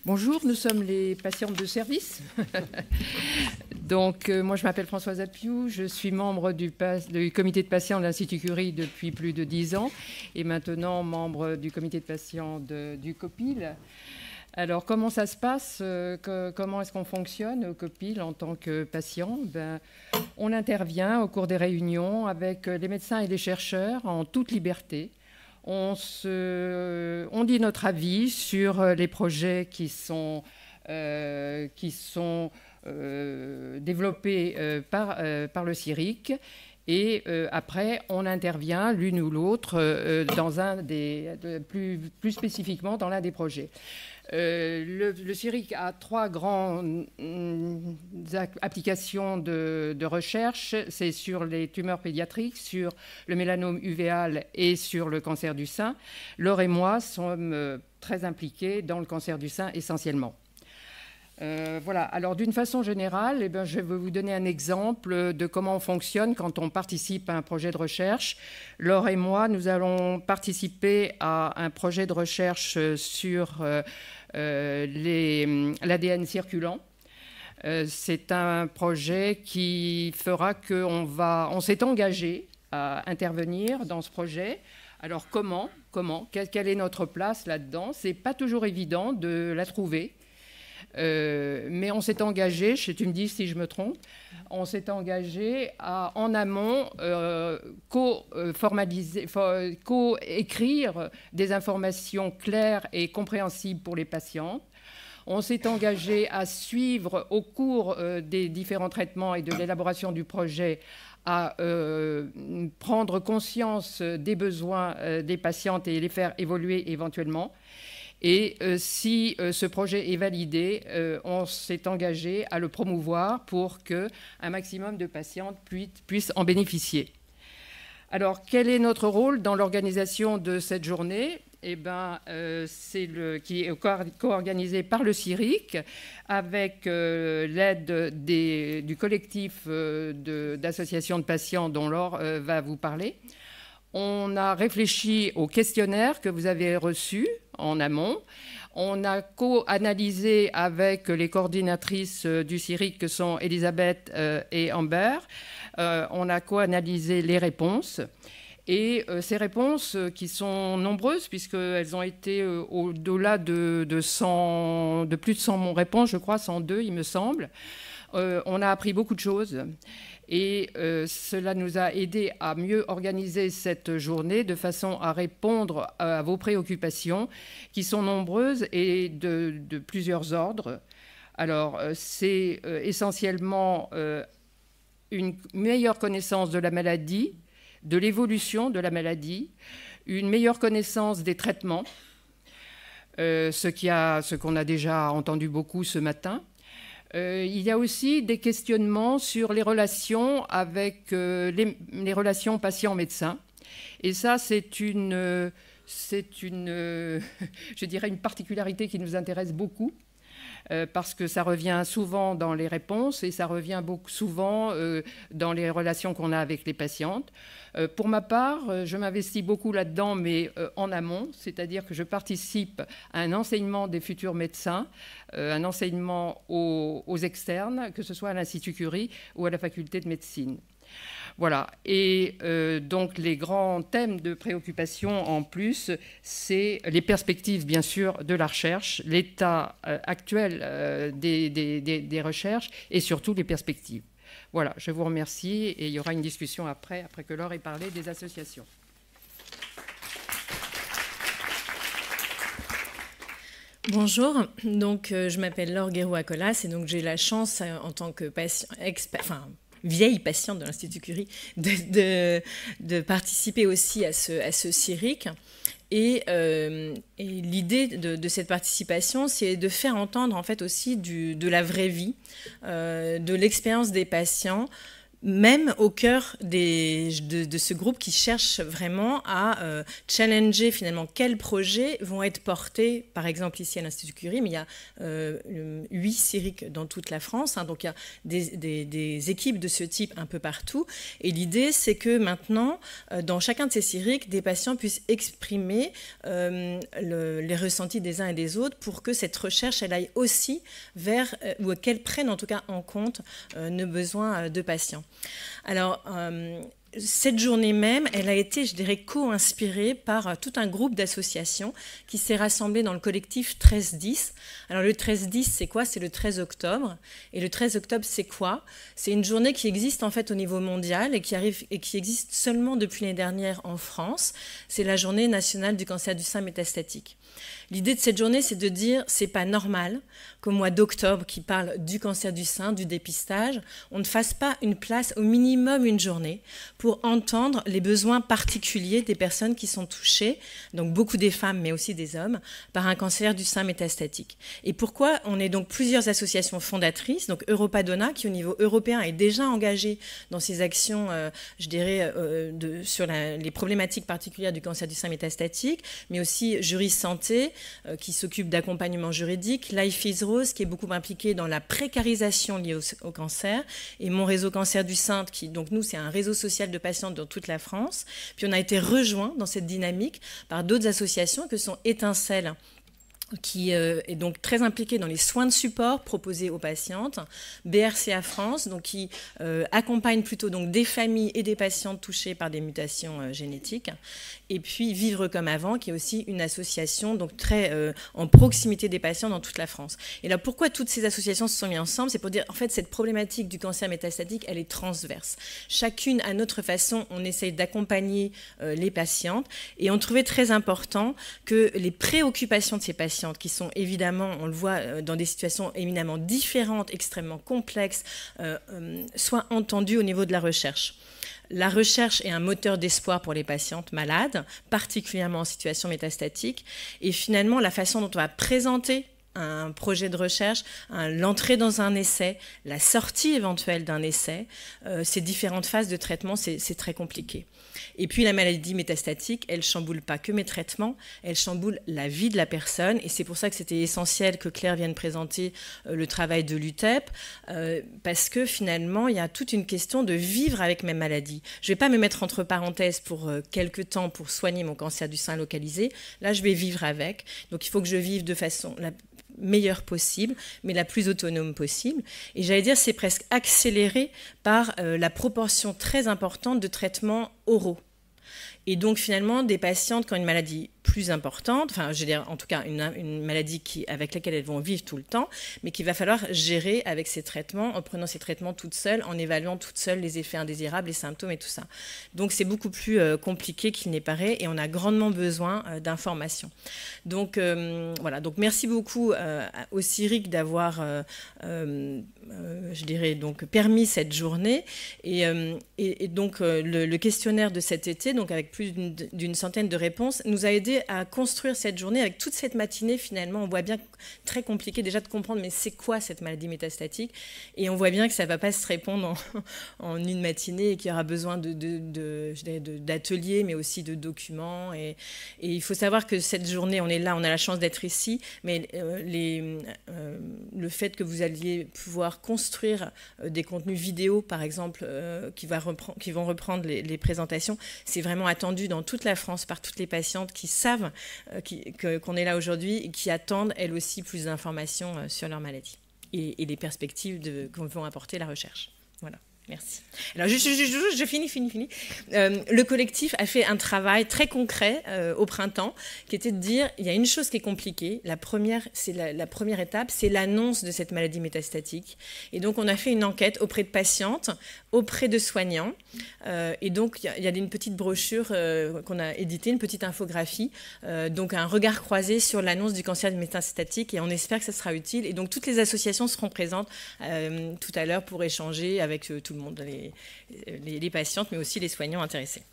Bonjour, nous sommes les patientes de service. Donc, moi, je m'appelle Françoise Appiou, je suis membre du comité de patients de l'Institut Curie depuis plus de 10 ans et maintenant membre du comité de patients du COPIL. Alors, comment ça se passe? Comment est-ce qu'on fonctionne au COPIL en tant que patient? On intervient au cours des réunions avec les médecins et les chercheurs en toute liberté. On dit notre avis sur les projets qui sont développés par le CIRIC. Et après, on intervient l'une ou l'autre plus spécifiquement dans l'un des projets. Le CIRIC a 3 grandes applications de recherche. C'est sur les tumeurs pédiatriques, sur le mélanome uvéal et sur le cancer du sein. Laure et moi sommes très impliqués dans le cancer du sein essentiellement. Voilà. Alors, d'une façon générale, je vais vous donner un exemple de comment on fonctionne quand on participe à un projet de recherche. Laure et moi, nous allons participer à un projet de recherche sur l'ADN circulant. C'est un projet qui fera qu'on s'est engagé à intervenir dans ce projet. Alors, comment quelle est notre place là-dedans? C'est pas toujours évident de la trouver. Mais on s'est engagé, tu me dis si je me trompe, on s'est engagé à, en amont, co-écrire des informations claires et compréhensibles pour les patientes. On s'est engagé à suivre au cours des différents traitements et de l'élaboration du projet à prendre conscience des besoins des patientes et les faire évoluer éventuellement. Et si ce projet est validé, on s'est engagé à le promouvoir pour qu'un maximum de patientes puissent en bénéficier. Alors, quel est notre rôle dans l'organisation de cette journée? C'est qui est co-organisé par le CIRIC avec l'aide du collectif d'associations de patients dont Laure va vous parler. On a réfléchi au questionnaire que vous avez reçu en amont. On a co-analysé avec les coordinatrices du CIRIC que sont Elisabeth et Amber. On a co-analysé les réponses. Et ces réponses qui sont nombreuses puisqu'elles ont été au-delà de plus de 100 réponses, je crois, 102 il me semble. On a appris beaucoup de choses. Et cela nous a aidé à mieux organiser cette journée de façon à répondre à vos préoccupations qui sont nombreuses et de plusieurs ordres. Alors, c'est essentiellement une meilleure connaissance de la maladie, de l'évolution de la maladie, une meilleure connaissance des traitements, ce qu'on a déjà entendu beaucoup ce matin. Il y a aussi des questionnements sur les relations avec les relations patient-médecin. Et ça, c'est une je dirais, une particularité qui nous intéresse beaucoup. Parce que ça revient souvent dans les réponses et ça revient beaucoup souvent dans les relations qu'on a avec les patientes. Pour ma part, je m'investis beaucoup là-dedans, mais en amont, c'est-à-dire que je participe à un enseignement des futurs médecins, un enseignement aux externes, que ce soit à l'Institut Curie ou à la faculté de médecine. Voilà. Et donc, les grands thèmes de préoccupation, en plus, c'est les perspectives, bien sûr, de la recherche, l'état actuel des recherches et surtout les perspectives. Voilà, je vous remercie et il y aura une discussion après que Laure ait parlé des associations. Bonjour, donc je m'appelle Laure Guéroux-Acolas et donc j'ai la chance en tant que vieille patiente de l'Institut Curie de participer aussi à ce CIRIC. Et l'idée de cette participation, c'est de faire entendre en fait aussi de la vraie vie, de l'expérience des patients, même au cœur de ce groupe qui cherche vraiment à challenger finalement quels projets vont être portés, par exemple ici à l'Institut Curie, mais il y a 8 CIRIC dans toute la France, hein, donc il y a des équipes de ce type un peu partout, et l'idée c'est que maintenant, dans chacun de ces CIRIC, des patients puissent exprimer les ressentis des uns et des autres pour que cette recherche elle aille aussi vers, ou qu'elle prenne en tout cas en compte nos besoins de patients. Alors, cette journée même, elle a été, je dirais, co-inspirée par tout un groupe d'associations qui s'est rassemblé dans le collectif 13-10. Alors le 13-10, c'est quoi? C'est le 13 octobre. Et le 13 octobre, c'est quoi? C'est une journée qui existe en fait au niveau mondial et qui existe seulement depuis l'année dernière en France. C'est la journée nationale du cancer du sein métastatique. L'idée de cette journée, c'est de dire c'est pas normal qu'au mois d'octobre, qui parle du cancer du sein, du dépistage, on ne fasse pas une place, au minimum une journée, pour entendre les besoins particuliers des personnes qui sont touchées, donc beaucoup des femmes, mais aussi des hommes, par un cancer du sein métastatique. Et pourquoi? On est donc plusieurs associations fondatrices, donc Europadona, qui au niveau européen est déjà engagée dans ces actions, je dirais, sur les problématiques particulières du cancer du sein métastatique, mais aussi Juris Santé, qui s'occupe d'accompagnement juridique, Life is Rose, qui est beaucoup impliqué dans la précarisation liée au cancer, et Mon Réseau Cancer du Sein, qui, donc nous, c'est un réseau social de patientes dans toute la France. Puis on a été rejoint dans cette dynamique par d'autres associations que sont Étincelle, qui est donc très impliquée dans les soins de support proposés aux patientes, BRCA France, donc qui accompagne plutôt donc des familles et des patientes touchées par des mutations génétiques, et puis Vivre comme avant, qui est aussi une association donc très en proximité des patients dans toute la France. Et là, pourquoi toutes ces associations se sont mises ensemble? C'est pour dire, en fait, cette problématique du cancer métastatique, elle est transverse. Chacune, à notre façon, on essaye d'accompagner les patientes, et on trouvait très important que les préoccupations de ces patients, qui sont évidemment, on le voit, dans des situations éminemment différentes, extrêmement complexes, soient entendues au niveau de la recherche. La recherche est un moteur d'espoir pour les patientes malades, particulièrement en situation métastatique, et finalement, la façon dont on va présenter un projet de recherche, l'entrée dans un essai, la sortie éventuelle d'un essai, ces différentes phases de traitement, c'est très compliqué. Et puis la maladie métastatique, elle chamboule pas que mes traitements, elle chamboule la vie de la personne, et c'est pour ça que c'était essentiel que Claire vienne présenter le travail de l'UTEP, parce que finalement, il y a toute une question de vivre avec mes maladies. Je vais pas me mettre entre parenthèses pour quelques temps pour soigner mon cancer du sein localisé, là je vais vivre avec, donc il faut que je vive de façon la meilleure possible, mais la plus autonome possible. Et j'allais dire, c'est presque accéléré par la proportion très importante de traitements oraux. Et donc finalement, des patientes qui ont une maladie plus importante, enfin je veux dire en tout cas une maladie avec laquelle elles vont vivre tout le temps, mais qu'il va falloir gérer avec ces traitements, en prenant ces traitements toutes seules, en évaluant toutes seules les effets indésirables, les symptômes et tout ça. Donc c'est beaucoup plus compliqué qu'il n'est paraît, et on a grandement besoin d'informations. Donc voilà, donc merci beaucoup au CIRIC d'avoir, je dirais, donc permis cette journée, et donc le questionnaire de cet été, donc avec plus d'une centaine de réponses, nous a aidé à construire cette journée avec toute cette matinée. Finalement, on voit bien, très compliqué déjà de comprendre, mais c'est quoi cette maladie métastatique? Et on voit bien que ça ne va pas se répondre en une matinée, et qu'il y aura besoin d'ateliers, mais aussi de documents. Et il faut savoir que cette journée, on est là, on a la chance d'être ici, mais le fait que vous alliez pouvoir construire des contenus vidéo, par exemple, qui vont reprendre les présentations, c'est vraiment attendu dans toute la France par toutes les patientes qui savent qu'on est là aujourd'hui et qui attendent elles aussi plus d'informations sur leur maladie et les perspectives qu'on vont apporter la recherche. Voilà. Merci. Alors, je finis. Le collectif a fait un travail très concret au printemps, qui était de dire, il y a une chose qui est compliquée. La première étape, c'est l'annonce de cette maladie métastatique. Et donc, on a fait une enquête auprès de patientes, auprès de soignants. Et donc, il y a une petite brochure qu'on a éditée, une petite infographie, donc un regard croisé sur l'annonce du cancer métastatique. Et on espère que ça sera utile. Et donc, toutes les associations seront présentes tout à l'heure pour échanger avec tout le monde, les patientes, mais aussi les soignants intéressés.